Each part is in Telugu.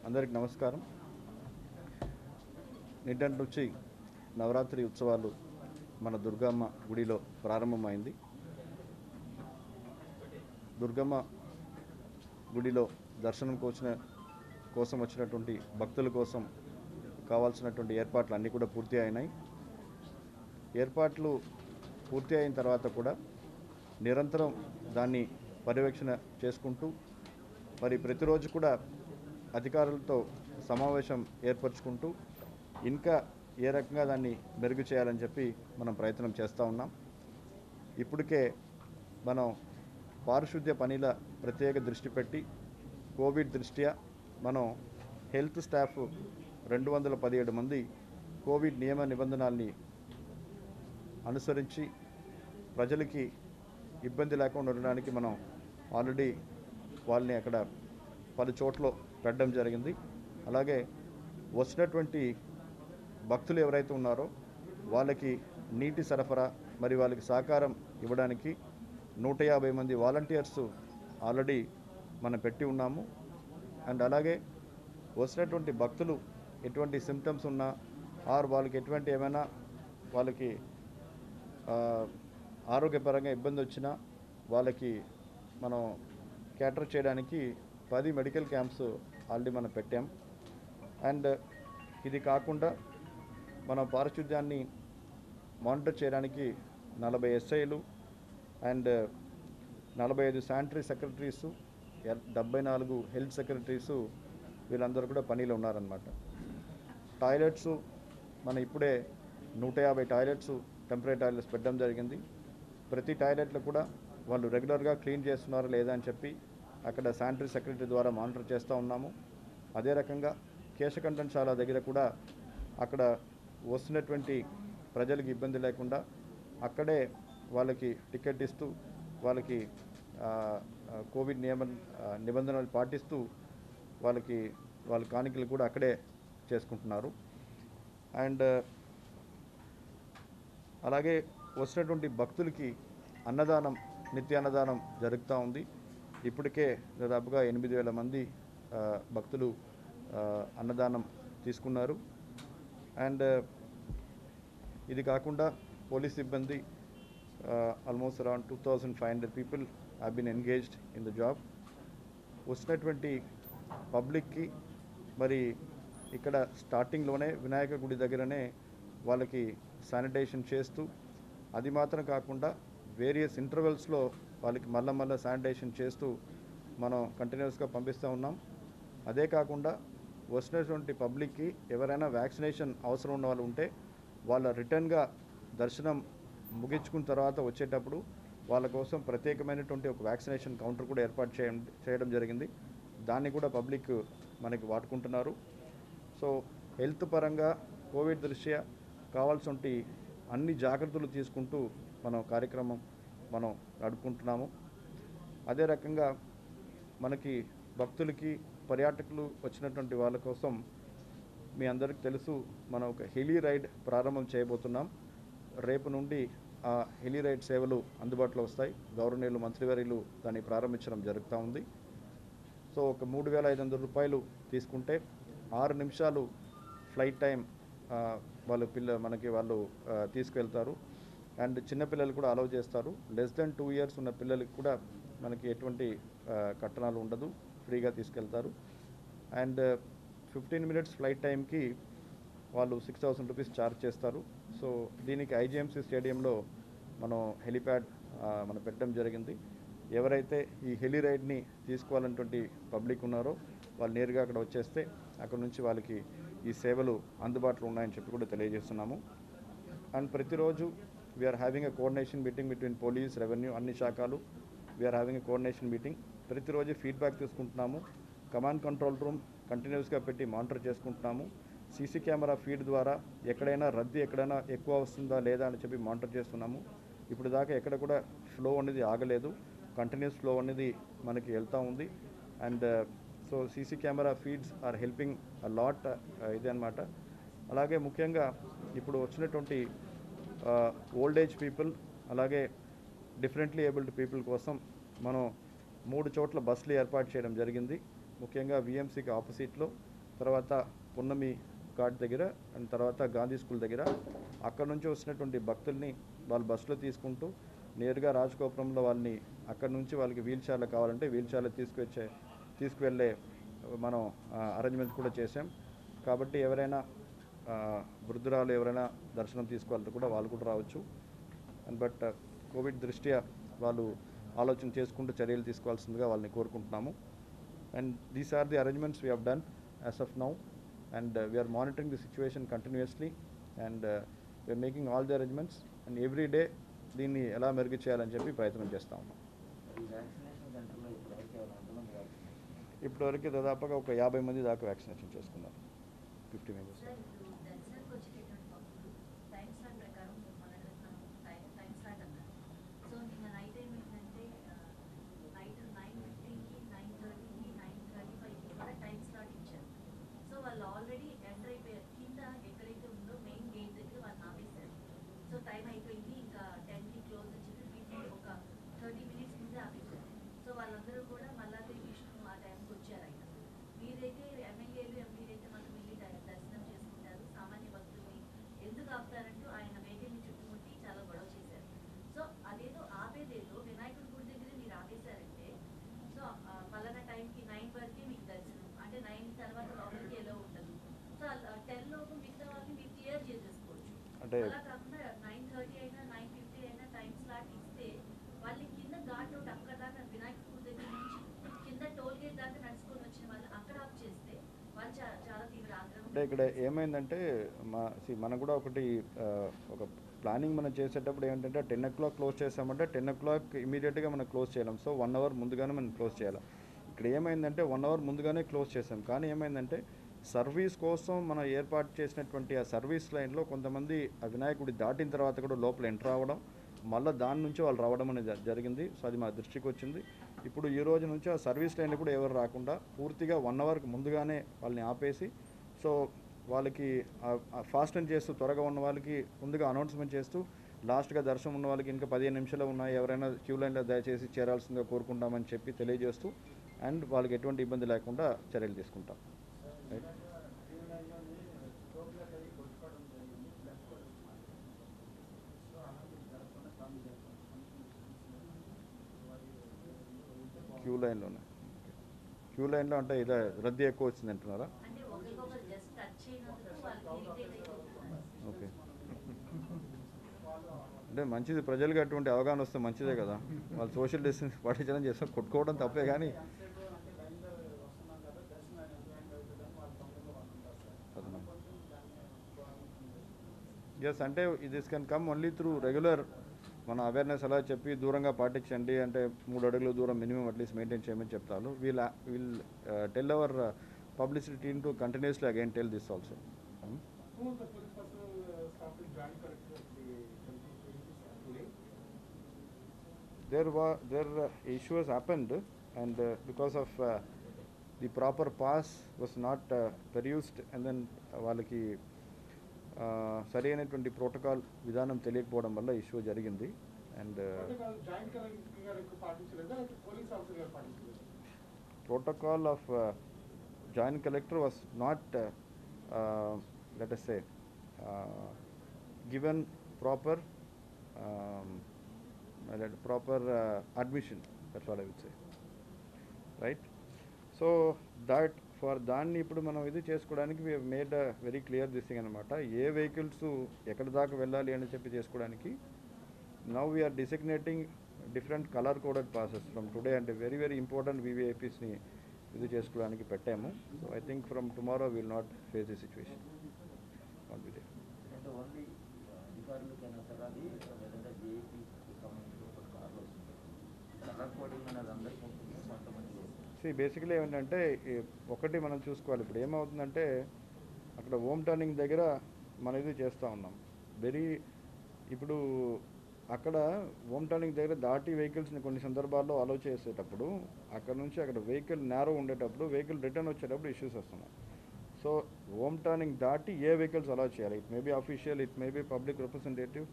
అందరికి నమస్కారం. నిన్నటి నుంచి నవరాత్రి ఉత్సవాలు మన దుర్గమ్మ గుడిలో ప్రారంభమైంది. దుర్గమ్మ గుడిలో దర్శనం కోసం వచ్చినటువంటి భక్తుల కోసం కావాల్సినటువంటి ఏర్పాట్లు అన్నీ కూడా పూర్తి అయినాయి. ఏర్పాట్లు పూర్తి అయిన తర్వాత కూడా నిరంతరం దాన్ని పర్యవేక్షణ చేసుకుంటూ మరి ప్రతిరోజు కూడా అధికారులతో సమావేశం ఏర్పరచుకుంటూ ఇంకా ఏ రకంగా దాన్ని మెరుగు చేయాలని చెప్పి మనం ప్రయత్నం చేస్తూ ఉన్నాం. ఇప్పటికే మనం పారిశుద్ధ్య పనిల ప్రత్యేక దృష్టి పెట్టి కోవిడ్ దృష్ట్యా మనం హెల్త్ స్టాఫ్ 217 మంది కోవిడ్ నియమ నిబంధనల్ని అనుసరించి ప్రజలకి ఇబ్బంది లేకుండా ఉండడానికి మనం ఆల్రెడీ వాళ్ళని అక్కడ పలు చోట్ల పెట్టడం జరిగింది. అలాగే వచ్చినటువంటి భక్తులు ఎవరైతే ఉన్నారో వాళ్ళకి నీటి సరఫరా మరి వాళ్ళకి సహకారం ఇవ్వడానికి 150 మంది వాలంటీర్స్ ఆల్రెడీ మనం పెట్టి ఉన్నాము. అండ్ అలాగే వచ్చినటువంటి భక్తులు ఎటువంటి సిమ్టమ్స్ ఉన్నా వాళ్ళకి ఎటువంటి ఏమైనా వాళ్ళకి ఆరోగ్యపరంగా ఇబ్బంది వచ్చినా వాళ్ళకి మనం క్యాటర్ చేయడానికి 10 మెడికల్ క్యాంప్స్ ఆల్రెడీ మనం పెట్టాం. అండ్ ఇది కాకుండా మన పారిశుద్ధ్యాన్ని మానిటర్ చేయడానికి 40 ఎస్ఐలు and 45 sanitary secretaries 74 health secretaries వీళ్ళందరూ కూడా పనిలో ఉన్నారన్నమాట. టాయిలెట్స్ మన ఇప్పుడే 150 టాయిలెట్స్ టెంపరీ టాయిలెట్స్ పెట్టడం జరిగింది. ప్రతి టాయిలెట్లో కూడా వాళ్ళు రెగ్యులర్గా క్లీన్ చేస్తున్నారా లేదా అని చెప్పి అక్కడ శానిటరీ సెక్రటరీ ద్వారా మానిటర్ చేస్తూ ఉన్నాము. అదే రకంగా కేశఖండనశాల దగ్గర కూడా అక్కడ వస్తున్నటువంటి ప్రజలకు ఇబ్బంది లేకుండా అక్కడే వాళ్ళకి టికెట్ ఇస్తూ వాళ్ళకి కోవిడ్ నిబంధనలు పాటిస్తూ వాళ్ళ కానికలు కూడా అక్కడే చేసుకుంటున్నారు. అండ్ అలాగే వచ్చినటువంటి భక్తులకి అన్నదానం నిత్యాన్నదానం జరుగుతూ ఉంది. ఇప్పటికే దాదాపుగా 8,000 మంది భక్తులు అన్నదానం తీసుకున్నారు. అండ్ ఇది కాకుండా పోలీస్ సిబ్బంది almost around 2,500 people have been engaged in the job. వచ్చినటువంటి పబ్లిక్కి మరి ఇక్కడ స్టార్టింగ్లోనే వినాయక గుడి దగ్గరనే వాళ్ళకి శానిటైజేషన్ చేస్తూ అది మాత్రం కాకుండా వేరియస్ ఇంటర్వెల్స్లో వాళ్ళకి మళ్ళీ శానిటైజేషన్ చేస్తూ మనం కంటిన్యూస్గా పంపిస్తూ ఉన్నాం. అదే కాకుండా వచ్చినటువంటి పబ్లిక్కి ఎవరైనా వ్యాక్సినేషన్ అవసరం ఉన్న వాళ్ళు ఉంటే వాళ్ళ రిటర్న్గా దర్శనం ముగించుకున్న తర్వాత వచ్చేటప్పుడు వాళ్ళ కోసం ప్రత్యేకమైనటువంటి ఒక వ్యాక్సినేషన్ కౌంటర్ కూడా ఏర్పాటు చేయడం జరిగింది. దాన్ని కూడా పబ్లిక్ మనకి వాడుకుంటున్నారు. సో హెల్త్ పరంగా కోవిడ్ దృష్ట్యా కావాల్సిన అన్ని జాగ్రత్తలు తీసుకుంటూ కార్యక్రమం మనం నడుపుకుంటున్నాము. అదే రకంగా మనకి భక్తులకి పర్యాటకులు వచ్చినటువంటి వాళ్ళ కోసం మీ అందరికీ తెలుసు మనం ఒక హెలీ రైడ్ ప్రారంభం చేయబోతున్నాం. రేపు నుండి ఆ హెలీ రైడ్ సేవలు అందుబాటులో వస్తాయి. గౌరవనీయులు మంత్రివర్యులు దాన్ని ప్రారంభించడం జరుగుతూ ఉంది. సో ఒక 3,500 రూపాయలు తీసుకుంటే 6 నిమిషాలు ఫ్లైట్ టైం వాళ్ళు తీసుకువెళ్తారు. అండ్ చిన్నపిల్లలు కూడా అలౌ చేస్తారు. లెస్ దెన్ 2 ఇయర్స్ ఉన్న పిల్లలకి కూడా మనకి ఎటువంటి కట్టనాలు ఉండదు, ఫ్రీగా తీసుకెళ్తారు. అండ్ 15 మినిట్స్ ఫ్లైట్ టైంకి వాళ్ళు 6,000 రూపీస్ ఛార్జ్ చేస్తారు. సో దీనికి ఐజీఎంసీ స్టేడియంలో మనం హెలిప్యాడ్ మనం పెట్టడం జరిగింది. ఎవరైతే ఈ హెలీ రైడ్ని తీసుకోవాలన్నటువంటి పబ్లిక్ ఉన్నారో వాళ్ళు నేరుగా అక్కడ వచ్చేస్తే అక్కడ నుంచి వాళ్ళకి ఈ సేవలు అందుబాటులో ఉన్నాయని చెప్పి కూడా తెలియజేస్తున్నాము. అండ్ ప్రతిరోజు we are having a coordination meeting between police, revenue అన్ని శాఖలు. We are having a coordination meeting. ప్రతిరోజు ఫీడ్బ్యాక్ తీసుకుంటున్నాము. కమాండ్ కంట్రోల్ రూమ్ కంటిన్యూస్గా పెట్టి మానిటర్ చేసుకుంటున్నాము. సీసీ కెమెరా ఫీడ్ ద్వారా ఎక్కడైనా రద్దీ ఎక్కడైనా ఎక్కువ వస్తుందా లేదా అని చెప్పి మానిటర్ చేస్తున్నాము. ఇప్పుడు దాకా ఎక్కడ కూడా ఫ్లో అనేది ఆగలేదు, కంటిన్యూస్ ఫ్లో అనేది మనకి వెళ్తూ ఉంది. And so CC camera feeds are helping a lot ఇది అన్నమాట. అలాగే ముఖ్యంగా ఇప్పుడు వచ్చినటువంటి ఓల్డ్ ఏజ్ పీపుల్ అలాగే డిఫరెంట్లీ ఏబుల్డ్ పీపుల్ కోసం మనం 3 చోట్ల బస్సులు ఏర్పాటు చేయడం జరిగింది. ముఖ్యంగా విఎంసీకి ఆపోజిట్లో తర్వాత పున్నమి ఘాట్ దగ్గర అండ్ తర్వాత గాంధీ స్కూల్ దగ్గర అక్కడ నుంచి వస్తున్నటువంటి భక్తుల్ని వాళ్ళు బస్సులో తీసుకుంటూ నేరుగా రాజగోపురంలో వాళ్ళని అక్కడ నుంచి వాళ్ళకి వీల్ చైర్లు కావాలంటే వీల్ చైర్లు తీసుకువెళ్ళే మనం అరేంజ్మెంట్స్ కూడా చేసాం. కాబట్టి ఎవరైనా వృద్ధురాలు ఎవరైనా దర్శనం తీసుకోవాలంటే కూడా వాళ్ళు కూడా రావచ్చు. అండ్ బట్ కోవిడ్ దృష్ట్యా వాళ్ళు ఆలోచన చేసుకుంటూ చర్యలు తీసుకోవాల్సిందిగా వాళ్ళని కోరుకుంటున్నాము. And these are the arrangements we have done as of now and we are monitoring the situation continuously and we are making all the arrangements and every day దీన్ని ఎలా మెరుగు చేయాలని చెప్పి ప్రయత్నం చేస్తూ ఉన్నాం. ఇప్పటివరకు దాదాపుగా ఒక 50 మంది దాకా వ్యాక్సినేషన్ చేసుకున్నారు. 50 మెంబర్స్. ఆల్రెడీ ఎంటర్ అయిపోయారు. కింద ఎక్కడైతే ఉందో మెయిన్ గేట్ దగ్గర వాళ్ళు ఆపేశారు. సో టైం అయిపోయింది, ఇంకా 10కి క్లోజ్ అని చెప్పి ఒక 30 minutes ముందే ఆపేశారు. సో వాళ్ళందరూ కూడా మల్లాది విష్ణు ఆ టైంకి వచ్చారు. ఆయన మీరైతే ఎమ్మెల్యేలు ఎంపీలు అయితే మాకు వెళ్ళి దర్శనం చేసుకుంటారు. సామాన్య భక్తుల్ని ఎందుకు ఆపుతారంటూ ఆయన వెహికల్ని చుట్టుముట్టి చాలా గొడవ చేశారు. సో అదేదో ఆపేదేదో వినాయకుడి గుడి దగ్గర మీరు ఆపేశారంటే సో పలానా టైంకి 9 వరకే మీకు దర్శనం, అంటే 9 తర్వాత లోపలికి ఎలా ఉండదు. సో 10 లోపు మిగతా వాళ్ళని మీరు క్లియర్ చేసేసుకోవచ్చు. అలా కాకుండా 9:30 అయినా 9:50 అయినా టైం స్లాట్ ఇస్తే వాళ్ళని కింద ఘాట్ రోడ్ అక్కడ దాకా వినాయకుడి దగ్గర నుంచి కింద టోల్ గేట్ దాకా నడుచుకొని వచ్చిన వాళ్ళు అక్కడ ఆఫ్ చేస్తే వాళ్ళు చాలా తీవ్ర ఆగ్రహం. అంటే ఇక్కడ ఏమైందంటే మనం కూడా ఒక ప్లానింగ్ మనం చేసేటప్పుడు ఏంటంటే 10 o'clock క్లోజ్ చేసామంటే 10 o'clock ఇమీడియట్గా మనం క్లోజ్ చేయలేం. సో 1 hour ముందుగానే మనం క్లోజ్ చేయాలి. ఇక్కడ ఏమైందంటే 1 hour ముందుగానే క్లోజ్ చేసాం. కానీ ఏమైందంటే సర్వీస్ కోసం మనం ఏర్పాటు చేసినటువంటి ఆ సర్వీస్ లైన్లో కొంతమంది ఆ వినాయకుడి దాటిన తర్వాత కూడా లోపల ఎంటర్ అవ్వడం, మళ్ళీ దాని నుంచి వాళ్ళు రావడం అనేది జరిగింది. సో అది మా దృష్టికి వచ్చింది. ఇప్పుడు ఈ రోజు నుంచి ఆ సర్వీస్ లైన్ కూడా ఎవరు రాకుండా పూర్తిగా 1 hourకి ముందుగానే వాళ్ళని ఆపేసి సో వాళ్ళకి ఫాస్ట్ అండ్ చేస్తూ త్వరగా ఉన్న వాళ్ళకి ముందుగా అనౌన్స్మెంట్ చేస్తూ లాస్ట్గా దర్శనం ఉన్న వాళ్ళకి ఇంకా 15 నిమిషాలు ఉన్నాయి, ఎవరైనా క్యూ లైన్లో దయచేసి చేరాల్సిందిగా కోరుకుంటామని చెప్పి తెలియజేస్తూ అండ్ వాళ్ళకి ఎటువంటి ఇబ్బంది లేకుండా చర్యలు తీసుకుంటాం. క్యూ లైన్లో అంటే ఇదే రద్దీ ఎక్కువ వచ్చింది అంటున్నారా? ఓకే, అంటే మంచిది, ప్రజలకు అటువంటి అవగాహన వస్తే మంచిదే కదా. వాళ్ళు సోషల్ డిస్టెన్స్ పాటించడం చేస్తాం, కొట్టుకోవడం తప్పే. కానీ ఎస్, అంటే this can come only through regular మన అవేర్నెస్ అలా చెప్పి దూరంగా పాటించండి అంటే 3 అడుగుల దూరం మినిమం అట్లీస్ట్ మెయింటైన్ చేయమని చెప్తాను. Will tell hour publicity team to continuously again tell this also. There issues happened and because of the proper pass was not produced and then వాళ్ళకి సరైనటువంటి ప్రోటోకాల్ విధానం తెలియకపోవడం వల్ల ఇష్యూ జరిగింది. And protocol of joint collector was not let us say given proper admission, that's what I would say, right? So that for దాన్ని ఇప్పుడు మనం ఇది చేసుకోవడానికి we have made a very clear this thing అనమాట. ఏ వెహికల్స్ ఎక్కడి దాకా వెళ్ళాలి అని చెప్పి చేసుకోవడానికి now we are designating different color coded passes from today and very very important VVIPsని ఇది చేసుకోవడానికి పెట్టాము. So I think from tomorrow we will not face the situation. Not be there. Basically ఏమిటంటే ఒకటి మనం చూసుకోవాలి. ఇప్పుడు ఏమవుతుందంటే అక్కడ హోమ్ టర్నింగ్ దగ్గర మనం ఇది చేస్తూ ఉన్నాం. ఇప్పుడు అక్కడ హోమ్ టర్నింగ్ దగ్గర దాటి వెహికల్స్ని కొన్ని సందర్భాల్లో అలో చేసేటప్పుడు అక్కడ నుంచి అక్కడ వెహికల్ నేరో ఉండేటప్పుడు వెహికల్ రిటర్న్ వచ్చేటప్పుడు ఇష్యూస్ వస్తున్నాయి. సో హోమ్ టర్నింగ్ దాటి ఏ వెహికల్స్ అలో చేయాలి, it may be official, it may be public representative,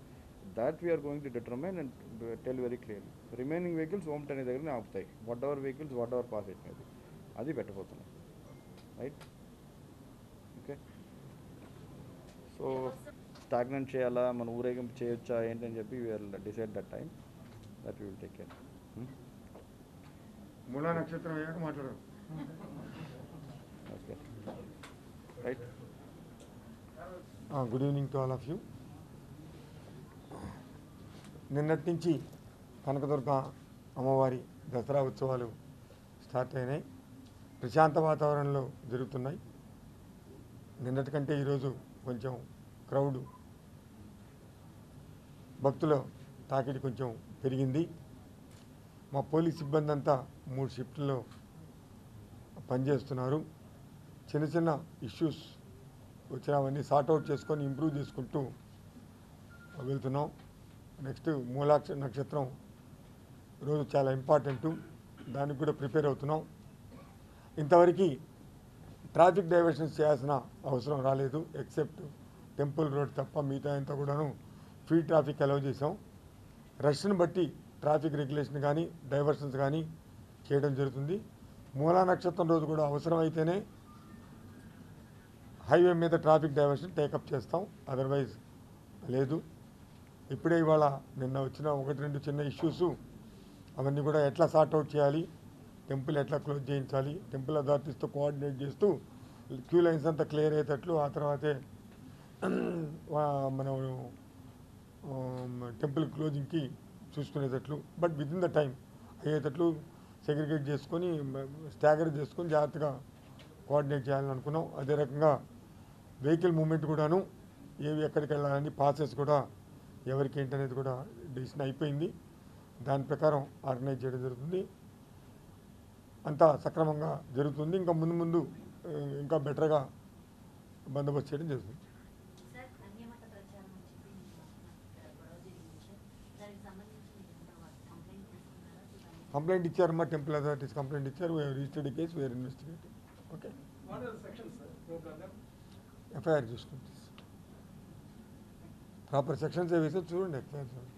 that we are going to determine and tell very clearly. Remaining vehicles home turning దగ్గరనే ఆపుతాయి. whatever vehicles whatever pass it may be, అది పెట్టబోతున్నాం, రైట్? సో స్టాగ్నెంట్ చేయాలా, మన ఊరేగింపు చేయొచ్చా ఏంటని చెప్పి will decide that time that will take care. మూలా నక్షత్రం అయ్యాక మాట్లాడరు. Okay right. Good evening to all of you. నిన్నటి నుంచి కనకదుర్గ అమ్మవారి దసరా ఉత్సవాలు స్టార్ట్ అయినాయి. ప్రశాంత వాతావరణంలో జరుగుతున్నాయి. నిన్నటి కంటే ఈరోజు కొంచెం క్రౌడ్, భక్తుల తాకిడి కొంచెం పెరిగింది. మా పోలీస్ సిబ్బంది అంతా 3 షిఫ్ట్లో పనిచేస్తున్నారు. చిన్న చిన్న ఇష్యూస్ వచ్చినవన్నీ సార్ట్అవుట్ చేసుకొని ఇంప్రూవ్ చేసుకుంటూ వెళ్తున్నాం. నెక్స్ట్ మూలాక్ష నక్షత్రం రోజు చాలా ఇంపార్టెంటు, దానికి కూడా ప్రిపేర్ అవుతున్నాం. ఇంతవరకు ట్రాఫిక్ డైవర్షన్స్ చేయాల్సిన అవసరం రాలేదు, ఎక్సెప్ట్ టెంపుల్ రోడ్ తప్ప మిగతా అంతా కూడాను ఫ్రీ ట్రాఫిక్ అలౌ చేసాం. రష్ను బట్టి ట్రాఫిక్ రెగ్యులేషన్ కానీ డైవర్షన్స్ కానీ చేయడం జరుగుతుంది. మూలా నక్షత్రం రోజు కూడా అవసరమైతేనే హైవే మీద ట్రాఫిక్ డైవర్షన్ టేకప్ చేస్తాం, అదర్వైజ్ లేదు. ఇప్పుడే ఇవాళ నిన్న వచ్చిన 1-2 చిన్న ఇష్యూస్, అవన్నీ కూడా ఎట్లా సార్ట్అవుట్ చేయాలి, టెంపుల్ ఎట్లా క్లోజ్ చేయించాలి, టెంపుల్ అథారిటీస్తో కోఆర్డినేట్ చేస్తూ క్యూ లైన్స్ అంతా క్లియర్ అయ్యేటట్లు, ఆ తర్వాతే మనం టెంపుల్ క్లోజింగ్కి చూసుకునేటట్లు, but within the time అయ్యేటట్లు సెగ్రిగేట్ చేసుకొని స్టాగర్ చేసుకొని జాగ్రత్తగా కోఆర్డినేట్ చేయాలని అనుకున్నాం. అదే రకంగా వెహికల్ మూవ్మెంట్ కూడాను, ఏవి ఎక్కడికి వెళ్ళాలని పాసెస్ కూడా ఎవరికి ఏంటనేది కూడా డిసిషన్ అయిపోయింది. దాని ప్రకారం ఆర్గనైజ్ చేయడం జరుగుతుంది. అంతా సక్రమంగా జరుగుతుంది. ఇంకా ముందు ముందు ఇంకా బెటర్గా బందోబస్తు చేయడం జరుగుతుంది. సార్, అన్యమత ప్రచారం అని చెప్పి గొడవ జరిగింది సార్. దానికి సంబంధించి కంప్లైంట్ తీసుకున్నారా? కంప్లైంట్ ఇచ్చారమ్మా, టెంపుల్ అథారిటీస్ కంప్లైంట్ ఇచ్చారు. We are registered case, we are investigating. Okay, FIR చూసుకుంటుంది. ప్రాపర్ సెక్షన్స్ వేస్తే చూడండి ఎఫ్ఐఆర్ చూడండి.